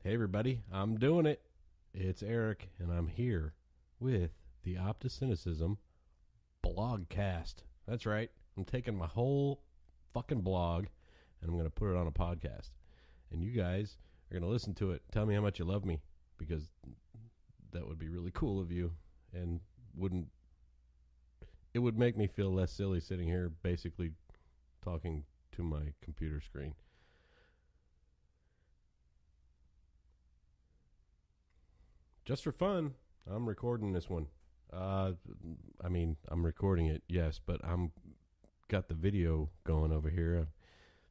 Hey everybody, I'm doing it. It's Eric, and I'm here with the Opticynicism Blogcast. That's right. I'm taking my whole fucking blog, and I'm going to put it on a podcast. And you guys are going to listen to it. Tell me how much you love me, because that would be really cool of you, and it would make me feel less silly sitting here basically talking to my computer screen. Just for fun, I'm recording this one. I'm recording it, yes, but I'm got the video going over here. I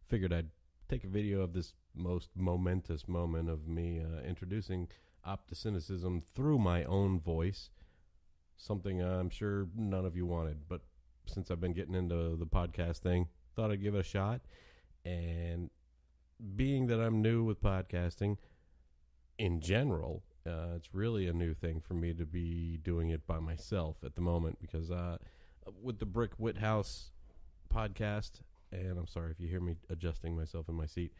figured I'd take a video of this most momentous moment of me introducing Opticynicism through my own voice, something I'm sure none of you wanted, but since I've been getting into the podcast thing, thought I'd give it a shot. And being that I'm new with podcasting in general, it's really a new thing for me to be doing it by myself at the moment, because with the Brick Whithouse podcast, and I'm sorry if you hear me adjusting myself in my seat.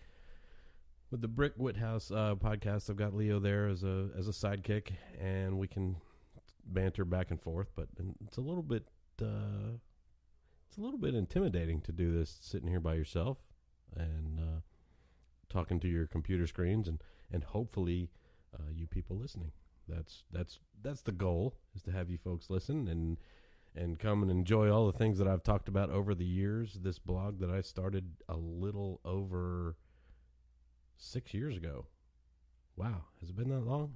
With the Brick Whithouse podcast, I've got Leo there as a sidekick, and we can banter back and forth. But it's a little bit intimidating to do this sitting here by yourself and talking to your computer screens, and hopefully you people listening. That's the goal, is to have you folks listen and come and enjoy all the things that I've talked about over the years. This blog that I started a little over 6 years ago. Wow, has it been that long?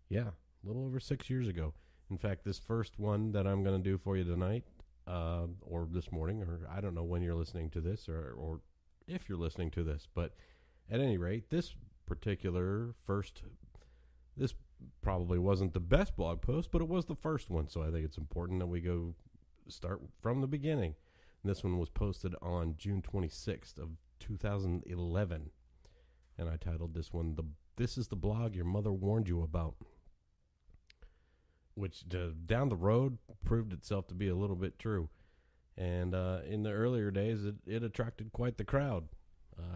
Yeah, a little over 6 years ago. In fact, this first one that I'm going to do for you tonight, or this morning, or I don't know when you're listening to this, or if you're listening to this, but at any rate, this probably wasn't the best blog post, but it was the first one, so I think it's important that we start from the beginning. And this one was posted on June 26th of 2011, and I titled this one, This is the Blog Your Mother Warned You About, which down the road proved itself to be a little bit true. And in the earlier days, it attracted quite the crowd.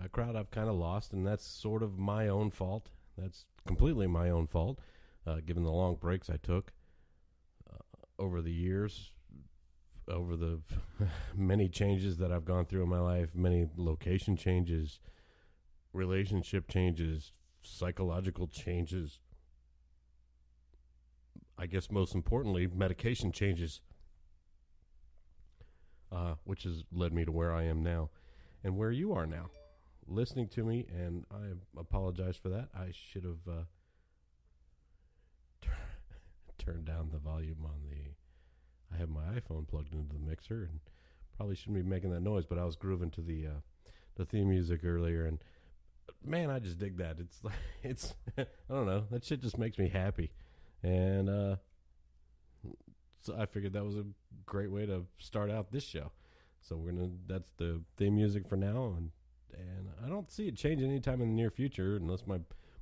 A crowd I've kind of lost, and that's sort of my own fault. That's completely my own fault, given the long breaks I took over the years, over the many changes that I've gone through in my life, many location changes, relationship changes, psychological changes. I guess most importantly, medication changes, which has led me to where I am now and where you are now, listening to me, and I apologize for that. I should have turned down the volume on I have my iPhone plugged into the mixer, and probably shouldn't be making that noise, but I was grooving to the theme music earlier, and man, I just dig that. It's I don't know, that shit just makes me happy. And so I figured that was a great way to start out this show. So that's the theme music for now, and I don't see it changing anytime in the near future, unless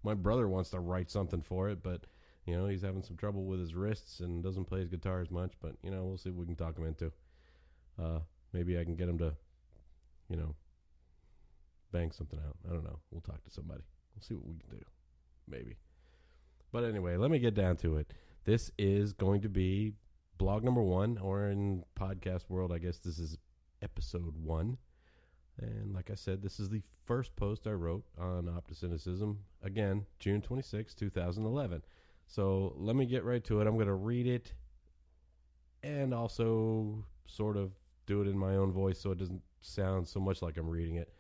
my brother wants to write something for it. But he's having some trouble with his wrists and doesn't play his guitar as much. But we'll see what we can talk him into. Maybe I can get him to bang something out. I don't know. We'll talk to somebody. We'll see what we can do. Maybe. But anyway, let me get down to it. This is going to be blog number 1, or in podcast world, I guess this is episode 1. And like I said, this is the first post I wrote on Opticynicism. Again, June 26, 2011. So let me get right to it. I'm going to read it and also sort of do it in my own voice so it doesn't sound so much like I'm reading it.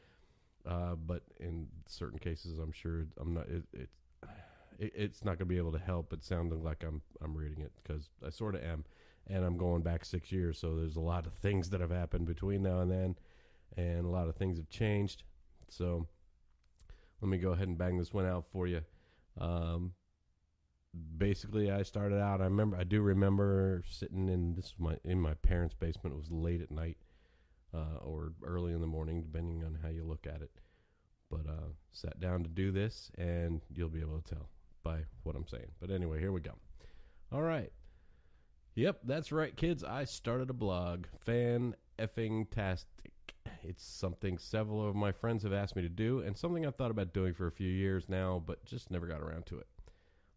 But in certain cases, I'm sure I'm not. It's not going to be able to help it sounding like I'm reading it, because I sort of am, and I'm going back 6 years, so there's a lot of things that have happened between now and then, and a lot of things have changed. So let me go ahead and bang this one out for you. Basically, I started out. I do remember sitting in my parents' basement. It was late at night, or early in the morning, depending on how you look at it. But sat down to do this, and you'll be able to tell by what I'm saying. But anyway, here we go. All right. Yep, that's right, kids. I started a blog. Fan-effing-tastic. It's something several of my friends have asked me to do, and something I've thought about doing for a few years now, but just never got around to it.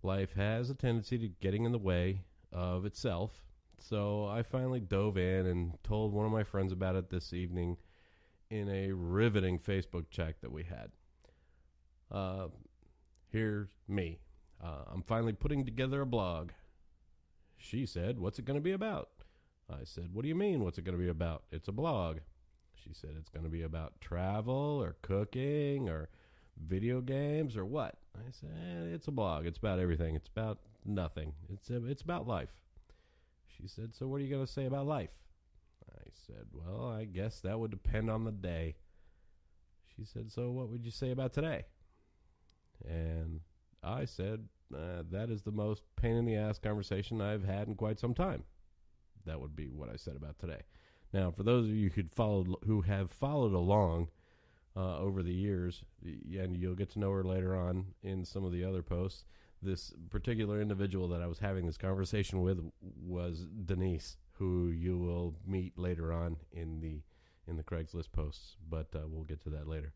Life has a tendency to getting in the way of itself, so I finally dove in and told one of my friends about it this evening in a riveting Facebook chat that we had. Here's me. I'm finally putting together a blog. She said, "What's it going to be about?" I said, "What do you mean, what's it going to be about? It's a blog." She said, "It's going to be about travel or cooking or video games or what?" I said, "It's a blog. It's about everything. It's about nothing. It's about life." She said, "So what are you going to say about life?" I said, "Well, I guess that would depend on the day." She said, "So what would you say about today?" And I said, "That is the most pain in the ass conversation I've had in quite some time." That would be what I said about today. Now, for those of you who have followed along over the years, and you'll get to know her later on in some of the other posts, this particular individual that I was having this conversation with was Denise, who you will meet later on in the Craigslist posts, but we'll get to that later.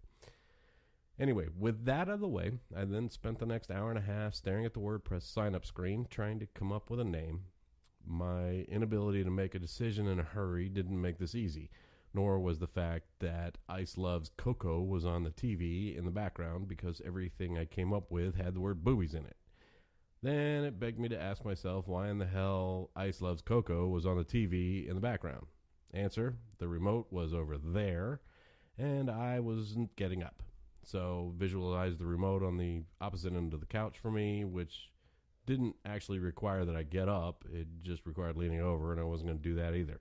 Anyway, with that out of the way, I then spent the next hour and a half staring at the WordPress sign-up screen, trying to come up with a name. My inability to make a decision in a hurry didn't make this easy, nor was the fact that Ice Loves Coco was on the TV in the background, because everything I came up with had the word boobies in it. Then it begged me to ask myself why in the hell Ice Loves Coco was on the TV in the background. Answer: the remote was over there, and I wasn't getting up. So visualize the remote on the opposite end of the couch for me, which didn't actually require that I get up. It just required leaning over, and I wasn't going to do that either.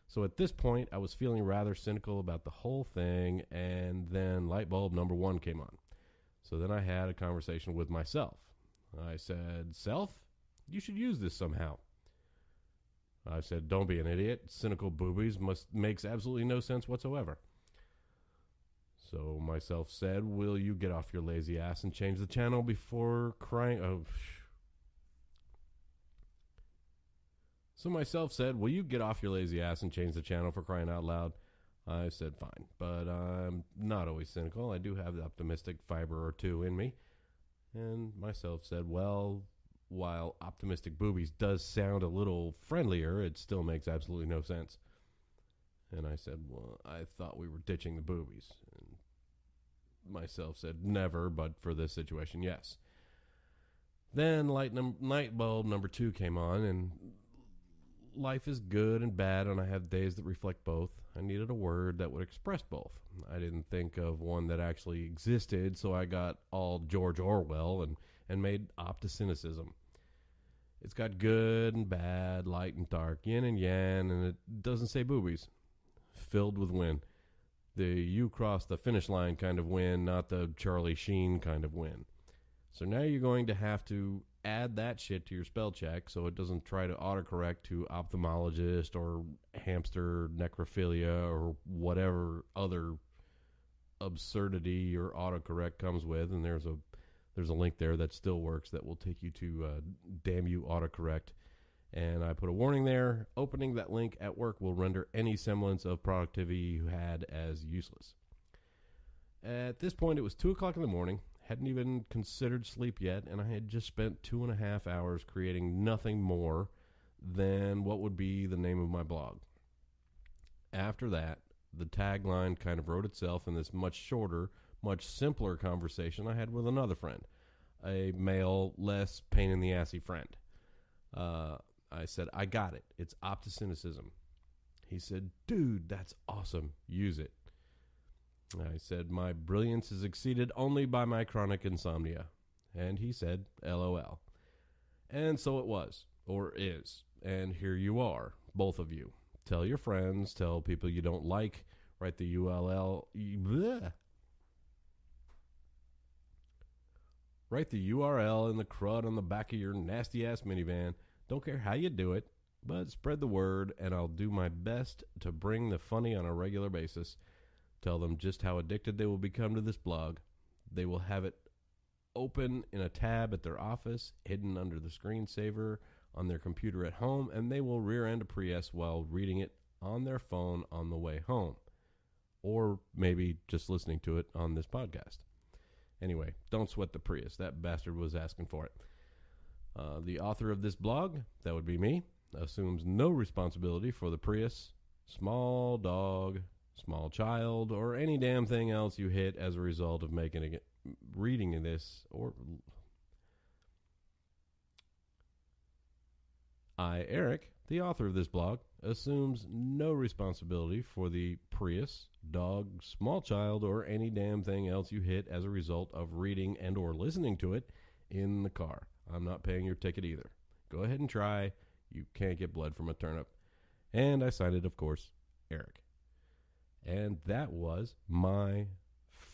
So at this point, I was feeling rather cynical about the whole thing, and then light bulb number 1 came on. So then I had a conversation with myself. I said, "Self, you should use this somehow." I said, "Don't be an idiot. Cynical boobies makes absolutely no sense whatsoever." So myself said, "Will you get off your lazy ass and change the channel before crying?" So myself said, "Will you get off your lazy ass and change the channel, for crying out loud?" I said, "Fine, but I'm not always cynical. I do have the optimistic fiber or two in me." And myself said, "Well, while optimistic boobies does sound a little friendlier, it still makes absolutely no sense." And I said, "Well, I thought we were ditching the boobies." And myself said, "Never, but for this situation, yes." Then light bulb number 2 came on, and life is good and bad, and I have days that reflect both. I needed a word that would express both. I didn't think of one that actually existed, so I got all George Orwell and made Opticynicism. It's got good and bad, light and dark, yin and yang, and it doesn't say boobies. Filled with win. The you cross the finish line kind of win, not the Charlie Sheen kind of win. So now you're going to have to add that shit to your spell check so it doesn't try to autocorrect to ophthalmologist or hamster necrophilia or whatever other absurdity your autocorrect comes with. And there's a link there that still works that will take you to damn you autocorrect. And I put a warning there: opening that link at work will render any semblance of productivity you had as useless. At this point, it was 2 o'clock in the morning. Hadn't even considered sleep yet, and I had just spent 2.5 hours creating nothing more than what would be the name of my blog. After that, the tagline kind of wrote itself in this much shorter, much simpler conversation I had with another friend, a male, less pain-in-the-assy friend. I said, "I got it. It's Opticynicism." He said, "Dude, that's awesome. Use it." I said, "My brilliance is exceeded only by my chronic insomnia." And he said, "LOL." And so it was, or is. And here you are, both of you. Tell your friends, tell people you don't like, write the Write the URL in the crud on the back of your nasty-ass minivan. Don't care how you do it, but spread the word, and I'll do my best to bring the funny on a regular basis. Tell them just how addicted they will become to this blog. They will have it open in a tab at their office, hidden under the screensaver on their computer at home, and they will rear-end a Prius while reading it on their phone on the way home. or maybe just listening to it on this podcast. Anyway, don't sweat the Prius. That bastard was asking for it. The author of this blog, that would be me, assumes no responsibility for the Prius, small dog, small child, or any damn thing else you hit as a result of reading this, or I, Eric, the author of this blog, assumes no responsibility for the Prius, dog, small child, or any damn thing else you hit as a result of reading and or listening to it in the car. I'm not paying your ticket either. Go ahead and try. You can't get blood from a turnip. And I signed it, of course, Eric. And that was my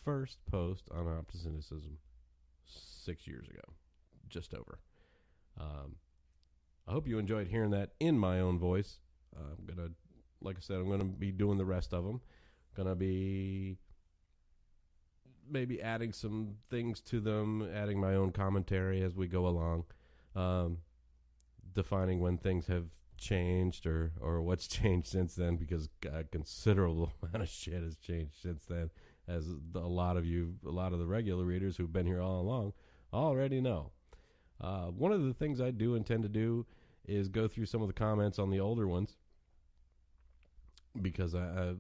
first post on Opticynicism 6 years ago. Just over. I hope you enjoyed hearing that in my own voice. Like I said, I'm going to be doing the rest of them. Going to be maybe adding some things to them, adding my own commentary as we go along, defining when things have changed or what's changed since then, because a considerable amount of shit has changed since then, as a lot of the regular readers who've been here all along already know. One of the things I do intend to do is go through some of the comments on the older ones, because a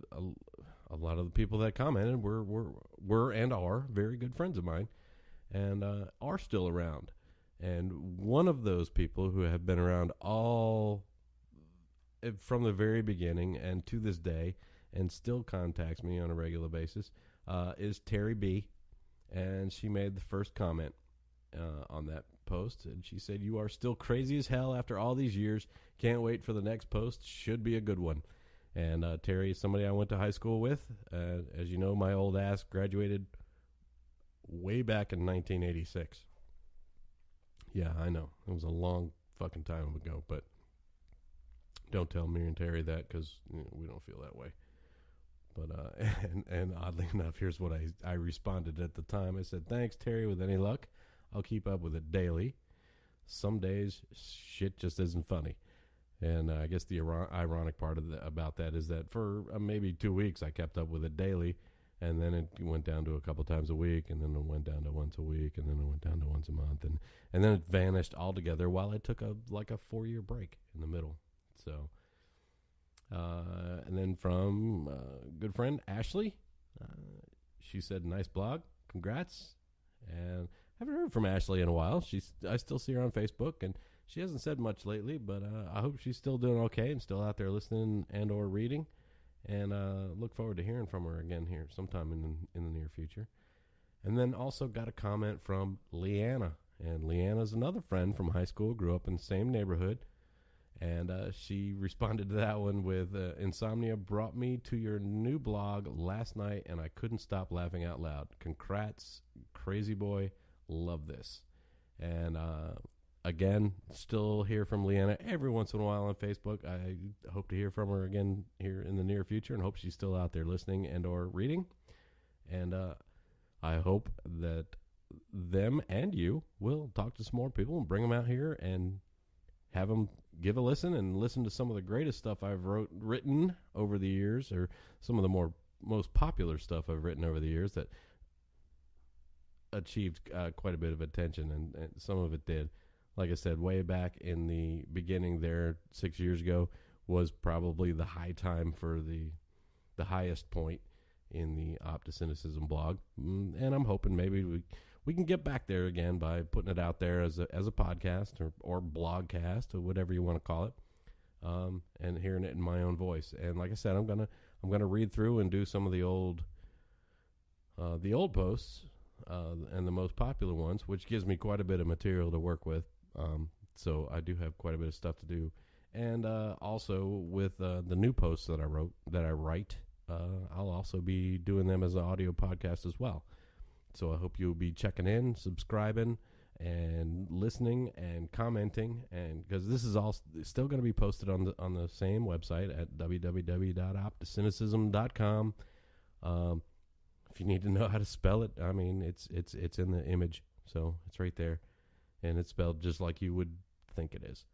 lot of the people that commented were and are very good friends of mine, and are still around. And one of those people who have been around all from the very beginning and to this day, and still contacts me on a regular basis, is Terry B. And she made the first comment on that post, and she said, "You are still crazy as hell after all these years. Can't wait for the next post. Should be a good one." And Terry is somebody I went to high school with. As you know, my old ass graduated way back in 1986. Yeah, I know. It was a long fucking time ago, but don't tell me and Terry that, because we don't feel that way. But and oddly enough, here's what I responded at the time. I said, "Thanks, Terry. With any luck, I'll keep up with it daily. Some days, shit just isn't funny." And I guess the ironic part about that is that for maybe 2 weeks, I kept up with it daily, and then it went down to a couple times a week, and then it went down to once a week, and then it went down to once a month, and then it vanished altogether while I took a 4-year break in the middle. So, and then from good friend Ashley, she said, "Nice blog, congrats." And I haven't heard from Ashley in a while. I still see her on Facebook, and she hasn't said much lately, but I hope she's still doing okay and still out there listening and or reading. And look forward to hearing from her again here sometime in the near future. And then also got a comment from Leanna. And Leanna's another friend from high school, grew up in the same neighborhood. And she responded to that one with, "Insomnia brought me to your new blog last night, and I couldn't stop laughing out loud. Congrats, crazy boy. Love this." And again, still hear from Leanna every once in a while on Facebook. I hope to hear from her again here in the near future, and hope she's still out there listening and or reading. And I hope that them and you will talk to some more people and bring them out here and have them give a listen and listen to some of the greatest stuff I've written over the years, or some of the most popular stuff I've written over the years that achieved quite a bit of attention, and some of it did. Like I said, way back in the beginning there, 6 years ago, was probably the high time for the highest point in the Opticynicism blog. And I'm hoping maybe we can get back there again by putting it out there as a podcast or blogcast or whatever you want to call it, and hearing it in my own voice. And like I said, I'm gonna read through and do some of the old posts and the most popular ones, which gives me quite a bit of material to work with. So I do have quite a bit of stuff to do, and also with the new posts that I write, I'll also be doing them as an audio podcast as well. So I hope you'll be checking in, subscribing, and listening and commenting, and because this is all still going to be posted on the same website at www.opticynicism.com. If you need to know how to spell it, I mean, it's in the image, so it's right there, and it's spelled just like you would think it is.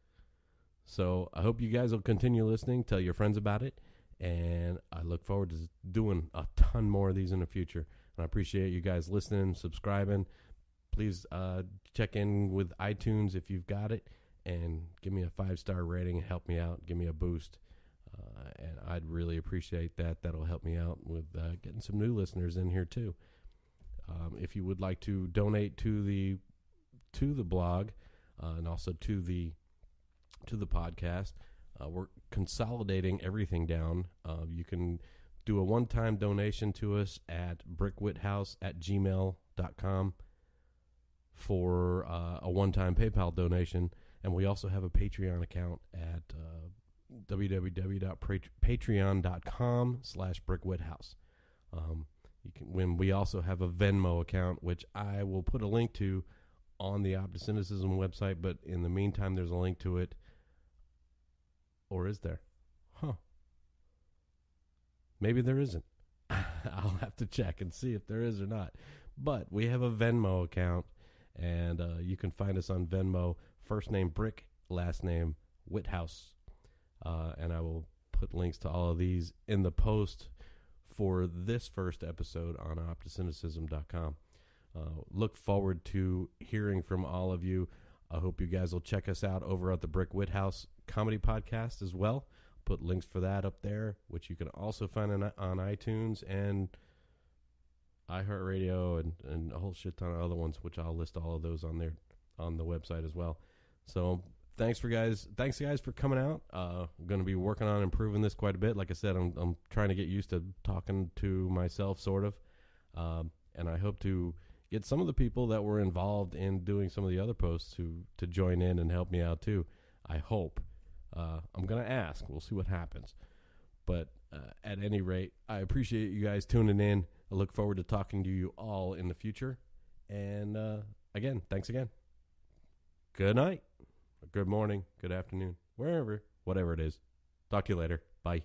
So I hope you guys will continue listening, tell your friends about it, And I look forward to doing a ton more of these in the future. And I appreciate you guys listening, subscribing. Please check in with iTunes if you've got it, and give me a 5-star rating and help me out. Give me a boost. And I'd really appreciate that. That'll help me out with getting some new listeners in here too. If you would like to donate to the blog and also to the podcast, we're consolidating everything down. You can do a one-time donation to us at brickwhithouse@gmail.com for a one-time PayPal donation. And we also have a Patreon account at www.patreon.com/brickwhithouse. We also have a Venmo account, which I will put a link to on the Opticynicism website, but in the meantime, there's a link to it. Or is there? Maybe there isn't. I'll have to check and see if there is or not. But we have a Venmo account, and you can find us on Venmo. First name Brick, last name Whithouse. And I will put links to all of these in the post for this first episode on opticynicism.com. Look forward to hearing from all of you. I hope you guys will check us out over at the Brick Whithouse Comedy Podcast as well. Put links for that up there, which you can also find on iTunes and iHeartRadio and a whole shit ton of other ones, which I'll list all of those on there on the website as well. So thanks guys for coming out. I'm going to be working on improving this quite a bit. Like I said, I'm trying to get used to talking to myself, sort of, and I hope to get some of the people that were involved in doing some of the other posts to join in and help me out too. I hope. I'm going to ask. We'll see what happens. But at any rate, I appreciate you guys tuning in. I look forward to talking to you all in the future. And again, thanks again. Good night. Good morning. Good afternoon. Whatever it is. Talk to you later. Bye.